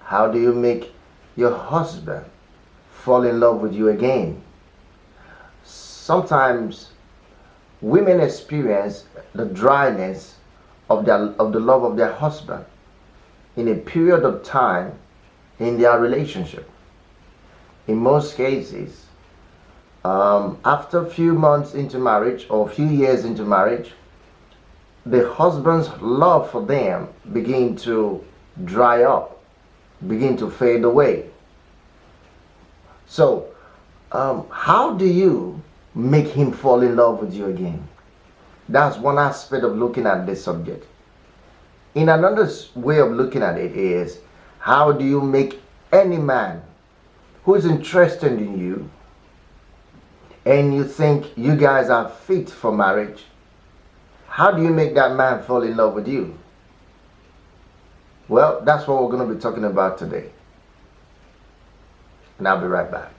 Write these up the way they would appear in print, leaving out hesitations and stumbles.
How do you make your husband fall in love with you again? Sometimes women experience the dryness of the love of their husband in a period of time in their relationship. In most cases, after a few months into marriage or a few years into marriage, the husband's love for them begin to dry up, begin to fade away. So, how do you make him fall in love with you again? That's one aspect of looking at this subject. In another way of looking at it is, how do you make any man who is interested in you and you think you guys are fit for marriage, how do you make that man fall in love with you? Well, that's what we're going to be talking about today. And I'll be right back.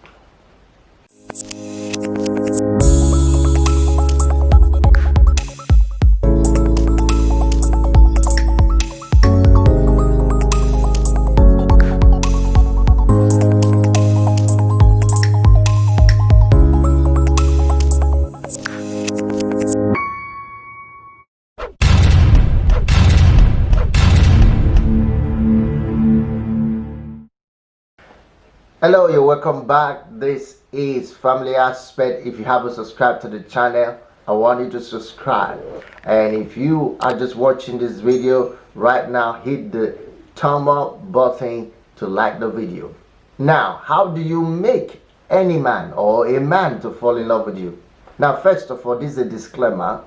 Hello, you're welcome back. This is Family Aspect. If you haven't subscribed to the channel, I want you to subscribe. And if you are just watching this video right now, hit the thumb up button to like the video. Now, how do you make any man or a man to fall in love with you? Now, first of all, this is a disclaimer.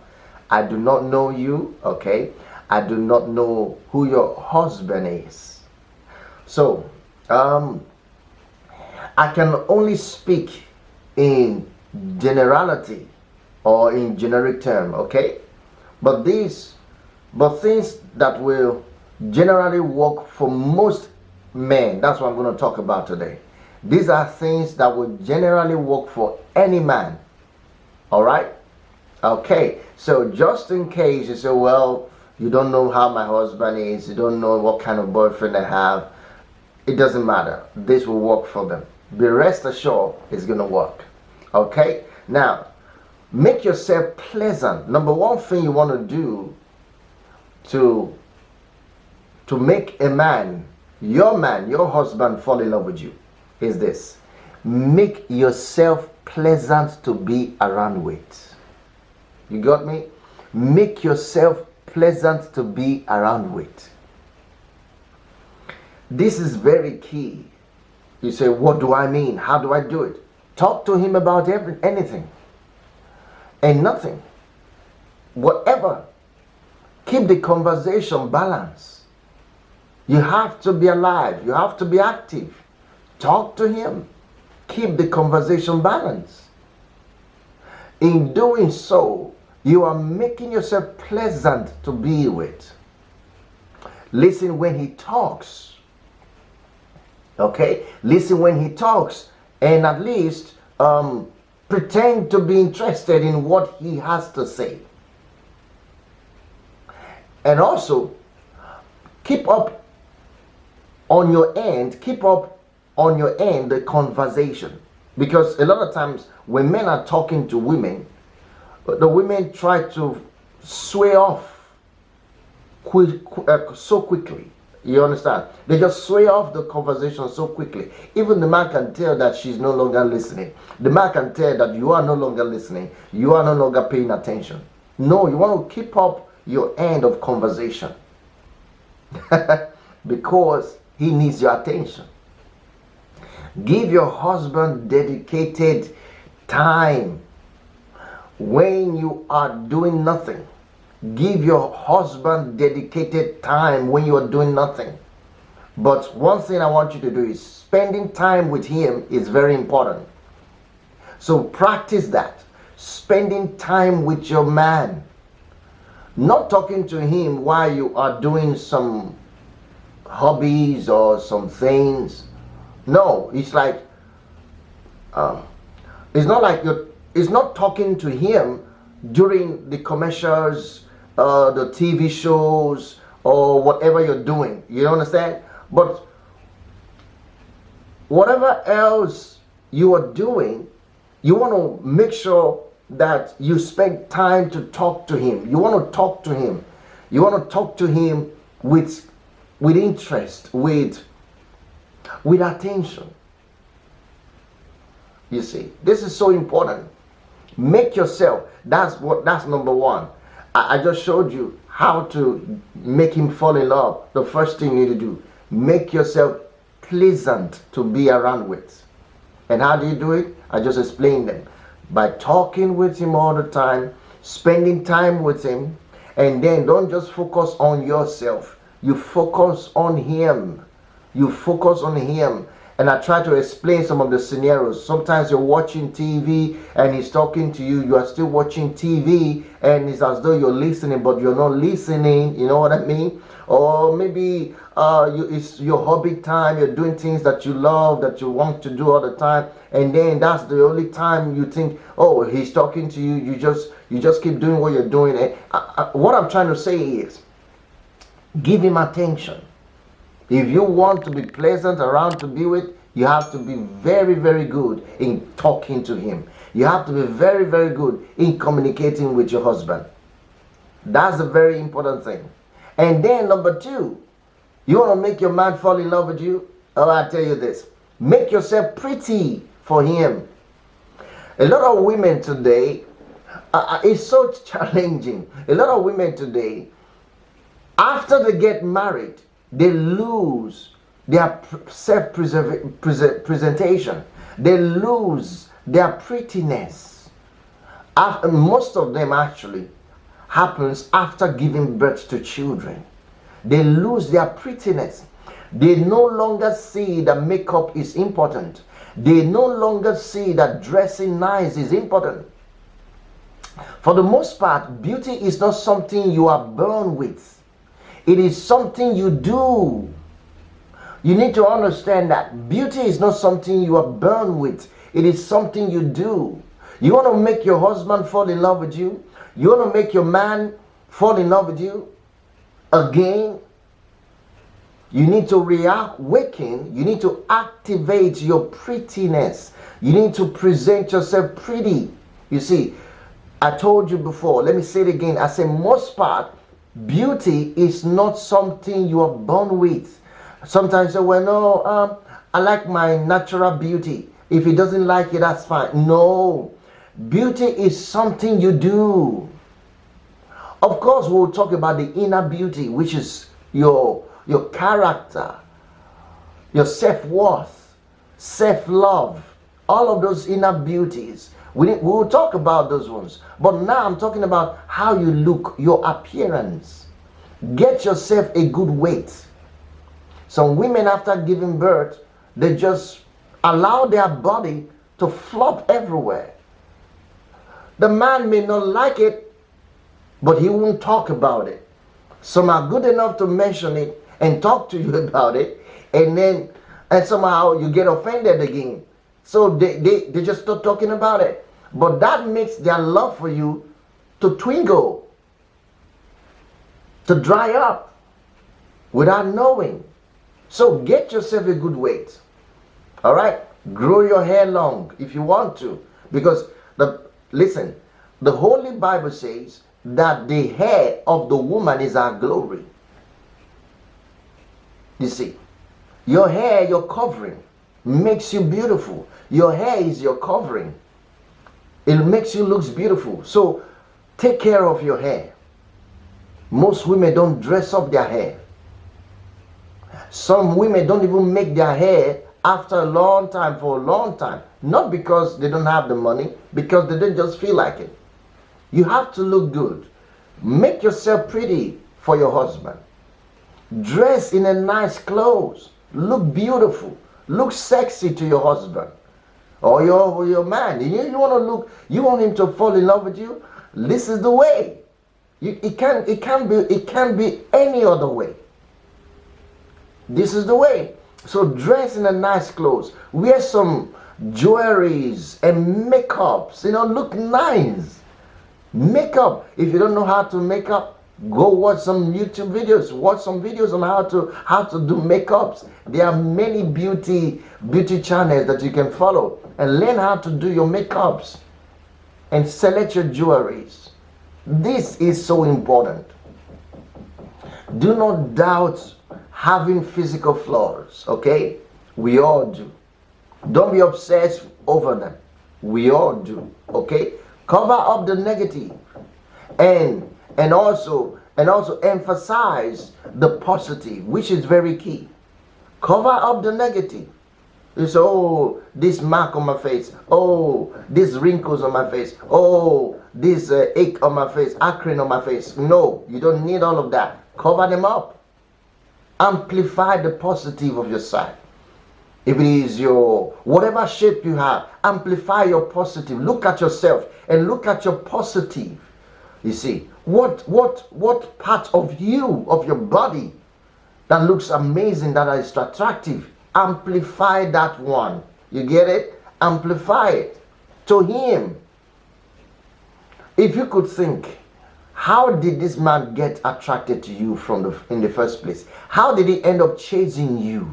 I do not know you, okay? I do not know who your husband is. So, I can only speak in generality or in generic term, okay? But things that will generally work for most men, that's what I'm going to talk about today. These are things that will generally work for any man. All right? Okay. So just in case you say, well, you don't know how my husband is, you don't know what kind of boyfriend I have, it doesn't matter. This will work for them. Be rest assured it's going to work. Okay? Now, make yourself pleasant. Number one thing you want to do to make a man, your husband fall in love with you is this. Make yourself pleasant to be around with. You got me? Make yourself pleasant to be around with. This is very key. You say, what do I mean? How do I do it? Talk to him about anything and nothing. Whatever. Keep the conversation balanced. You have to be alive. You have to be active. Talk to him. Keep the conversation balanced. In doing so, you are making yourself pleasant to be with. Listen when he talks. Okay, listen when he talks, and at least pretend to be interested in what he has to say. And also, keep up on your end the conversation, because a lot of times when men are talking to women, the women try to sway off so quickly. You understand? They just sway off the conversation so quickly. Even the man can tell that she's no longer listening. The man can tell that you are no longer listening. You are no longer paying attention. No, you want to keep up your end of conversation. Because he needs your attention. Give your husband dedicated time. When you are doing nothing, give your husband dedicated time when you are doing nothing. But one thing I want you to do is spending time with him is very important. So practice that. Spending time with your man. Not talking to him while you are doing some hobbies or some things. No, it's like it's not talking to him during the commercials, the TV shows, or whatever you're doing. You understand? But whatever else you are doing, you want to make sure that you spend time to talk to him. You want to talk to him. You want to talk to him with interest, with attention. You see, this is so important. Make yourself, that's number one. I just showed you how to make him fall in love. The first thing you need to do, make yourself pleasant to be around with. And how do you do it? I just explained them. By talking with him all the time, spending time with him, and then don't just focus on yourself. You focus on him. You focus on him. And I try to explain some of the scenarios. Sometimes you're watching TV and he's talking to you. You are still watching TV and it's as though you're listening, but you're not listening. You know what I mean? Or maybe it's your hobby time. You're doing things that you love, that you want to do all the time. And then that's the only time you think, oh, he's talking to you. You just keep doing what you're doing. And what I'm trying to say is, give him attention. If you want to be pleasant around to be with, you have to be very, very good in talking to him. You have to be very, very good in communicating with your husband. That's a very important thing. And then number two, you want to make your man fall in love with you? Oh, I tell you this. Make yourself pretty for him. A lot of women today, it's so challenging. A lot of women today, after they get married, they lose their self-presentation. They lose their prettiness. Most of them actually happens after giving birth to children. They lose their prettiness. They no longer see that makeup is important. They no longer see that dressing nice is important. For the most part, beauty is not something you are born with. It is something you do. You need to understand that beauty is not something you are born with. It is something you do. You want to make your husband fall in love with you? You want to make your man fall in love with you? Again, you need to reawaken. You need to activate your prettiness. You need to present yourself pretty. You see, I told you before. Let me say it again. I say most part, beauty is not something you are born with. Sometimes you say, well, no, I like my natural beauty. If he doesn't like it, that's fine. No. Beauty is something you do. Of course, we'll talk about the inner beauty, which is your character, your self-worth, self-love, all of those inner beauties. We will talk about those ones. But now I'm talking about how you look, your appearance. Get yourself a good weight. Some women, after giving birth, they just allow their body to flop everywhere. The man may not like it, but he won't talk about it. Some are good enough to mention it and talk to you about it, and somehow you get offended again. So they just stop talking about it. But that makes their love for you to twinkle, to dry up without knowing. So get yourself a good weight. All right? Grow your hair long if you want to. Because, listen, the Holy Bible says that the hair of the woman is our glory. You see, your hair, your covering, makes you beautiful. Your hair is your covering. It makes you look beautiful. So take care of your hair. Most women don't dress up their hair. Some women don't even make their hair after a long time, for a long time. Not because they don't have the money, because they don't just feel like it. You have to look good. Make yourself pretty for your husband. Dress in a nice clothes. Look beautiful. Look sexy to your husband or your man. You want to look. You want him to fall in love with you. This is the way. It can't be any other way. This is the way. So dress in a nice clothes. Wear some jewelries and makeups. Look nice. Makeup. If you don't know how to make up, Go watch some YouTube videos. Watch some videos on how to do makeups. There are many beauty channels that you can follow and learn how to do your makeups and select your jewelries. This is so important. Do not doubt having physical flaws, okay? We all do. Don't be obsessed over them. We all do, okay? Cover up the negative and also emphasize the positive, which is very key. Cover up the negative. You say, oh, this mark on my face. Oh, these wrinkles on my face. Oh, this ache on my face, acne on my face. No, you don't need all of that. Cover them up. Amplify the positive of your side. If it is your whatever shape you have, amplify your positive. Look at yourself and look at your positive. You see, what part of you, of your body that looks amazing, that is attractive, amplify that one. You get it? Amplify it to him. If you could think, how did this man get attracted to you in the first place? How did he end up chasing you?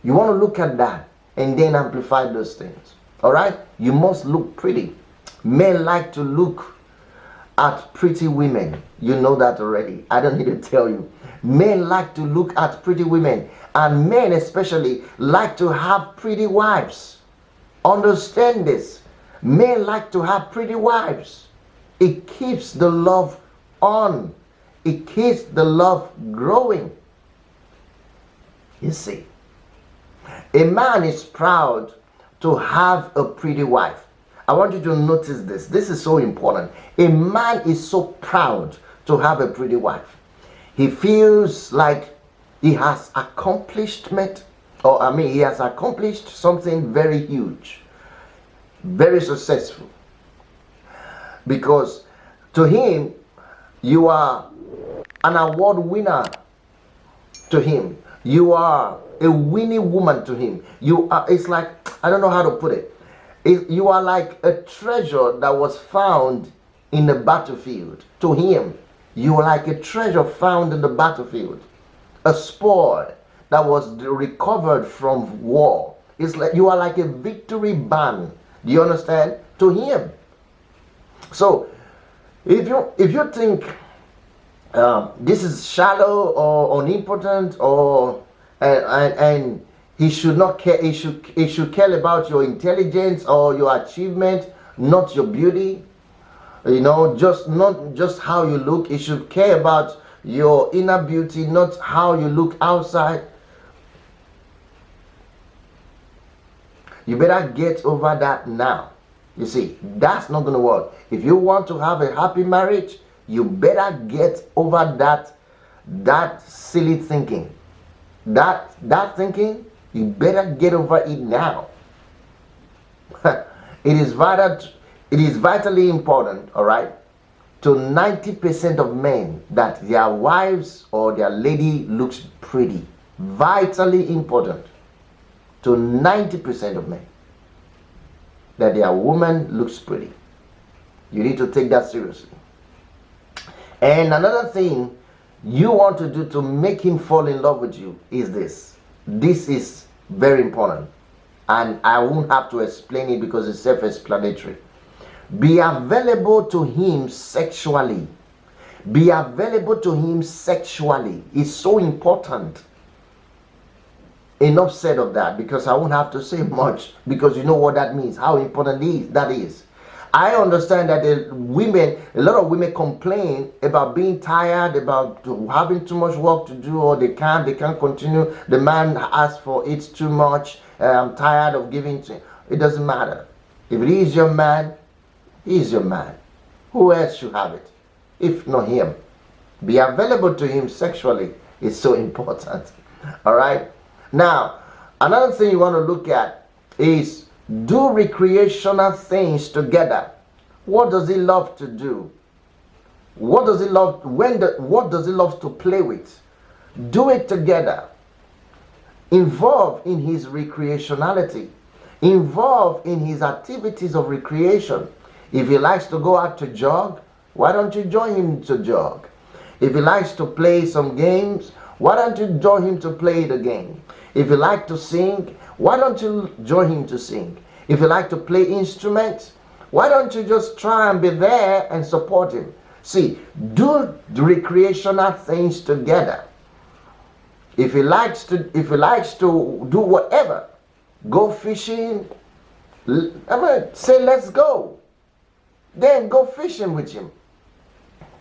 You want to look at that and then amplify those things. All right? You must look pretty. Men like to look at pretty women. You know that already. I don't need to tell you. Men like to look at pretty women, and men especially like to have pretty wives. Understand this. Men like to have pretty wives. It keeps the love on. It keeps the love growing. You see, a man is proud to have a pretty wife. I want you to notice this. This is so important. A man is so proud to have a pretty wife. He feels like he has he has accomplished something very huge, very successful. Because to him, you are an award winner to him. You are a winning woman to him. You are, it's like, I don't know how to put it. You are like a treasure that was found in the battlefield. To him, you are like a treasure found in the battlefield. A spoil that was recovered from war. It's like you are like a victory band. Do you understand? To him. So, if you think this is shallow or unimportant and he should not care, he should care about your intelligence or your achievement, not your beauty. You know, not just how you look. He should care about your inner beauty, not how you look outside. You better get over that now. You see, that's not going to work. If you want to have a happy marriage, you better get over that silly thinking. That thinking, you better get over it now. It is vitally important, all right, to 90% of men that their wives or their lady looks pretty. Vitally important to 90% of men that their woman looks pretty. You need to take that seriously. And another thing you want to do to make him fall in love with you is this. This is very important. And I won't have to explain it because it's self-explanatory. Be available to him sexually. Be available to him sexually. It's so important. Enough said of that, because I won't have to say much, because you know what that means, how important that is. I understand that a lot of women complain about being tired, about having too much work to do, or they can't continue. The man asks for it's too much. I'm tired of giving to him. It doesn't matter. If it is your man, he is your man. Who else should have it if not him? Be available to him sexually is so important. All right. Now, another thing you want to look at is do recreational things together. What does he love to do? What does he love? What does he love to play with? Do it together. Involve in his recreationality. Involve in his activities of recreation. If he likes to go out to jog, why don't you join him to jog? If he likes to play some games, why don't you join him to play the game? If you like to sing, why don't you join him to sing? If you like to play instruments, why don't you just try and be there and support him? See, do the recreational things together. If he likes to do whatever, go fishing, say let's go. Then go fishing with him.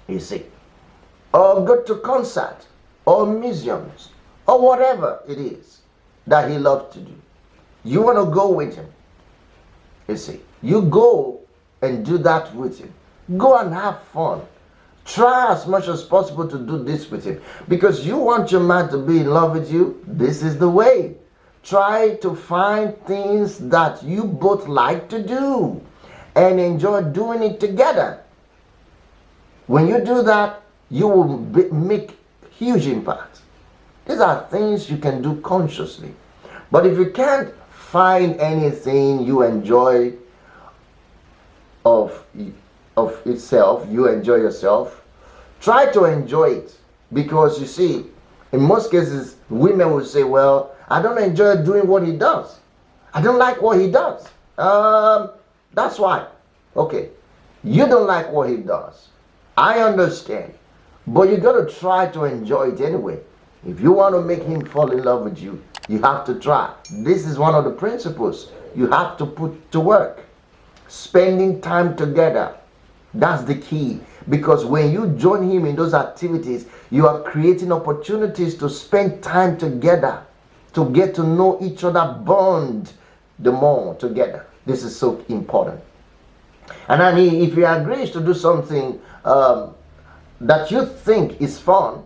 You see. Or go to concert or museums or whatever it is that he loves to do. You want to go with him. You see. You go and do that with him. Go and have fun. Try as much as possible to do this with him. Because you want your man to be in love with you. This is the way. Try to find things that you both like to do and enjoy doing it together. When you do that, you will make huge impact. These are things you can do consciously. But if you can't find anything you enjoy of itself, you enjoy yourself, try to enjoy it. Because you see, in most cases, women will say, well, I don't enjoy doing what he does. I don't like what he does. That's why. Okay, you don't like what he does. I understand. But you got to try to enjoy it anyway. If you want to make him fall in love with you, you have to try. This is one of the principles you have to put to work. Spending time together. That's the key. Because when you join him in those activities, you are creating opportunities to spend time together, to get to know each other, bond the more together. This is so important. And then if he agrees to do something that you think is fun,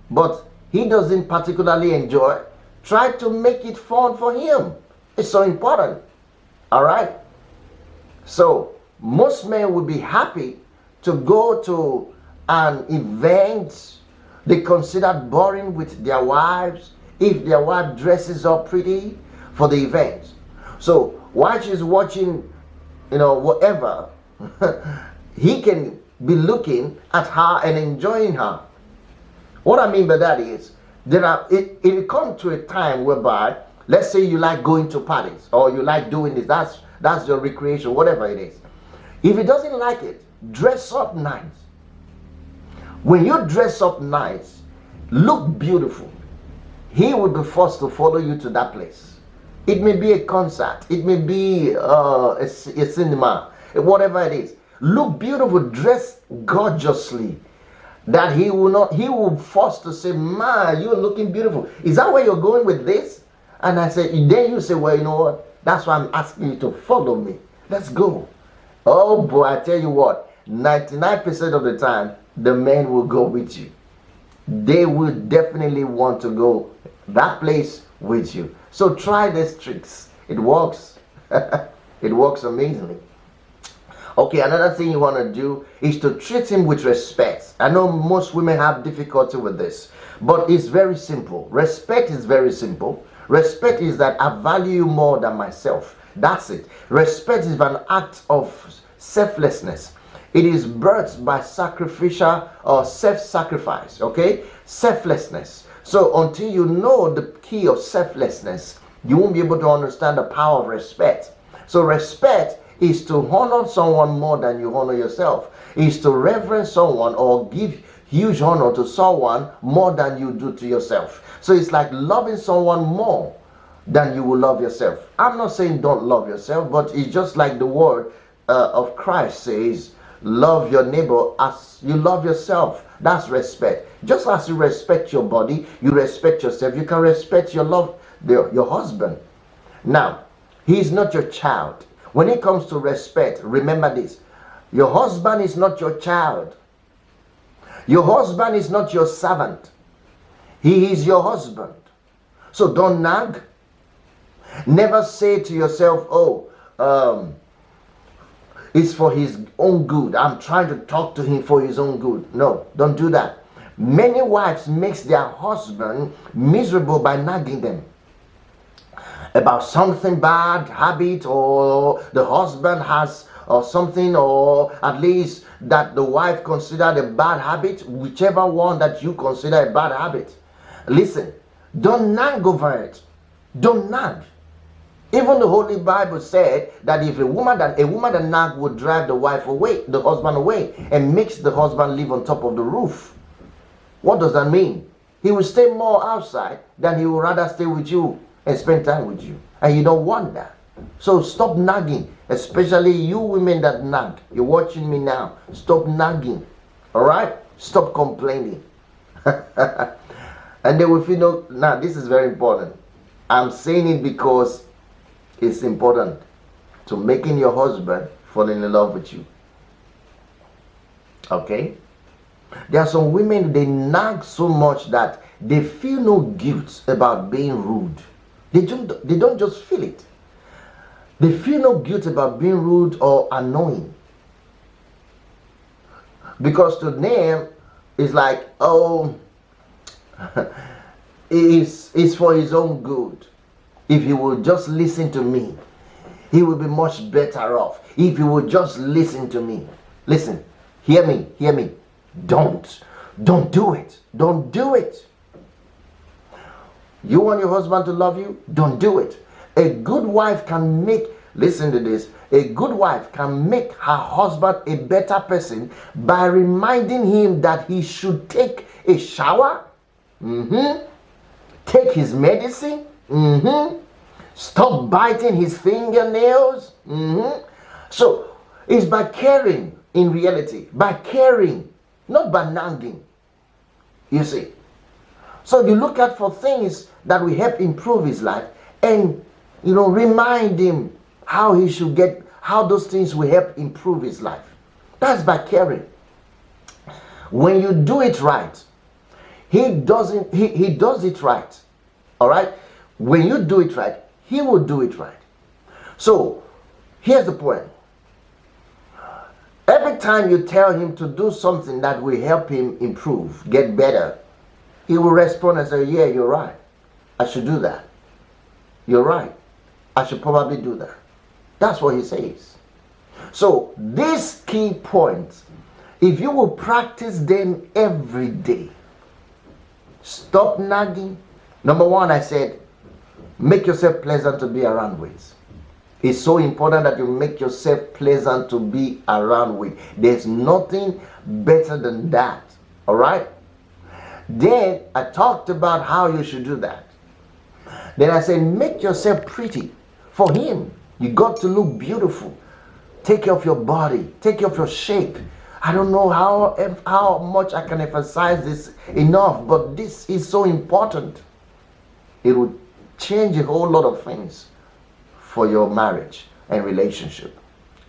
but he doesn't particularly enjoy, try to make it fun for him. It's so important. All right? So, most men would be happy to go to an event they consider boring with their wives if their wife dresses up pretty for the event. So, while she's watching, whatever, he can be looking at her and enjoying her. What I mean by that is, it will come to a time whereby, let's say you like going to parties or you like doing this, that's your recreation, whatever it is. If he doesn't like it, dress up nice. When you dress up nice, look beautiful, he will be forced to follow you to that place. It may be a concert, it may be a cinema, whatever it is. Look beautiful, dress gorgeously. That he will force to say, man, you're looking beautiful. Is that where you're going with this? And I say, then you say, well, you know what? That's why I'm asking you to follow me. Let's go. Oh boy, I tell you what, 99% of the time, the men will go with you. They will definitely want to go that place with you. So try these tricks. It works. It works amazingly. Okay, another thing you want to do is to treat him with respect. I know most women have difficulty with this, but it's very simple. Respect is very simple. Respect is that I value you more than myself. That's it. Respect is an act of selflessness. It is birthed by sacrificial or self-sacrifice, okay? Selflessness. So until you know the key of selflessness, you won't be able to understand the power of respect. So respect is to honor someone more than you honor yourself. Is to reverence someone or give huge honor to someone more than you do to yourself. So it's like loving someone more than you will love yourself. I'm not saying don't love yourself, but it's just like the word of Christ says, love your neighbor as you love yourself. That's respect. Just as you respect your body, you respect yourself, you can respect your husband. Now, he's not your child. When it comes to respect, remember this. Your husband is not your child. Your husband is not your servant. He is your husband. So don't nag. Never say to yourself, it's for his own good. I'm trying to talk to him for his own good. No, don't do that. Many wives makes their husband miserable by nagging them about something bad habit, or the husband has or something, or at least that the wife considered a bad habit, whichever one that you consider a bad habit. Listen, don't nag over it. Don't nag. Even the Holy Bible said that if a woman that nag would drive the wife away, the husband away, and makes the husband live on top of the roof. What does that mean? He will stay more outside than he would rather stay with you and spend time with you. And you don't want that. So stop nagging, especially you women that nag. You're watching me now. Stop nagging. All right? Stop complaining. And they will feel, no, now this is very important. I'm saying it because it's important to making your husband fall in love with you. Okay? There are some women, they nag so much that they feel no guilt about being rude. They don't just feel it. They feel no guilt about being rude or annoying. Because to them, it's like, oh, it's for his own good. If he will just listen to me, he will be much better off. If he will just listen to me. Listen, hear me. Don't do it. Don't do it. You want your husband to love you? Don't do it. A good wife can make, listen to this, a good wife can make her husband a better person by reminding him that he should take a shower, take his medicine, stop biting his fingernails. So it's by caring, in reality, by caring, not by nagging. You see. So you look at for things that will help improve his life, and remind him how he should get, how those things will help improve his life. That's by caring. When you do it right, he does it right. All right? When you do it right, he will do it right. So here's the point. Every time you tell him to do something that will help him improve, get better, he will respond and say, yeah, you're right. I should do that. You're right. I should probably do that. That's what he says. So these key points, if you will practice them every day, stop nagging. Number one, I said, make yourself pleasant to be around with. It's so important that you make yourself pleasant to be around with. There's nothing better than that. All right? Then I talked about how you should do that. Then I said, make yourself pretty for him. You got to look beautiful. Take care of your body. Take care of your shape. I don't know how much I can emphasize this enough, but this is so important. It will change a whole lot of things for your marriage and relationship.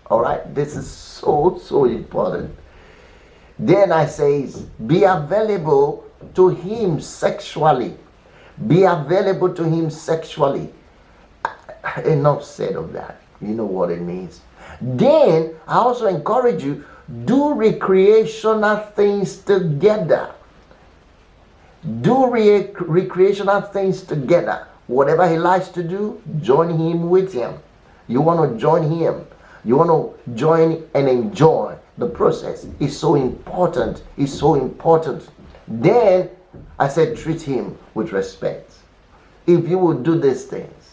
All right? This is so important. Then I say, be available to him sexually. Be available to him sexually. Enough said of that. You know what it means. Then I also encourage you, do recreational things together. Do recreational things together. Whatever he likes to do, join him with him. You want to join him. You want to join and enjoy the process. It's so important. It's so important. Then I said, treat him with respect. If you would do these things,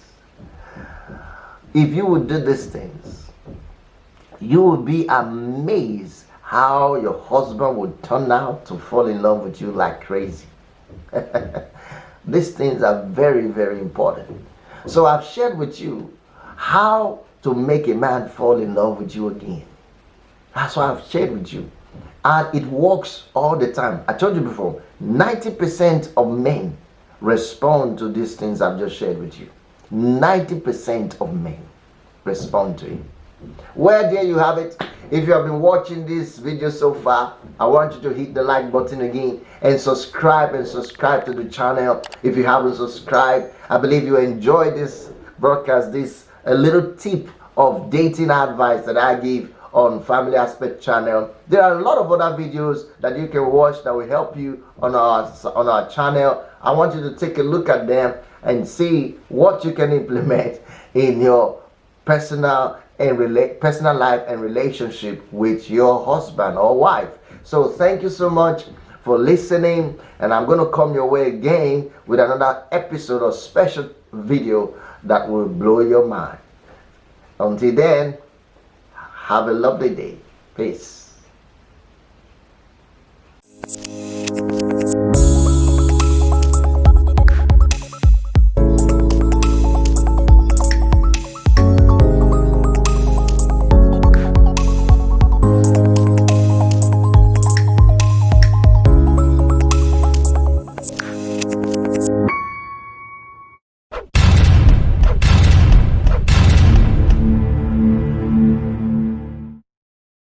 you would be amazed how your husband would turn out to fall in love with you like crazy. These things are very, very important. So I've shared with you how to make a man fall in love with you again. That's what I've shared with you. And it works all the time. I told you before, 90% of men respond to these things I've just shared with you. 90% of men respond to it. Well, there you have it. If you have been watching this video so far, I want you to hit the like button again and subscribe to the channel if you haven't subscribed. I believe you enjoyed this broadcast, this a little tip of dating advice that I give on Family Aspect channel. There are a lot of other videos that you can watch that will help you on our channel. I want you to take a look at them and see what you can implement in your personal and personal life and relationship with your husband or wife. So thank you so much for listening, and I'm going to come your way again with another episode or special video that will blow your mind. Until then, have a lovely day. Peace.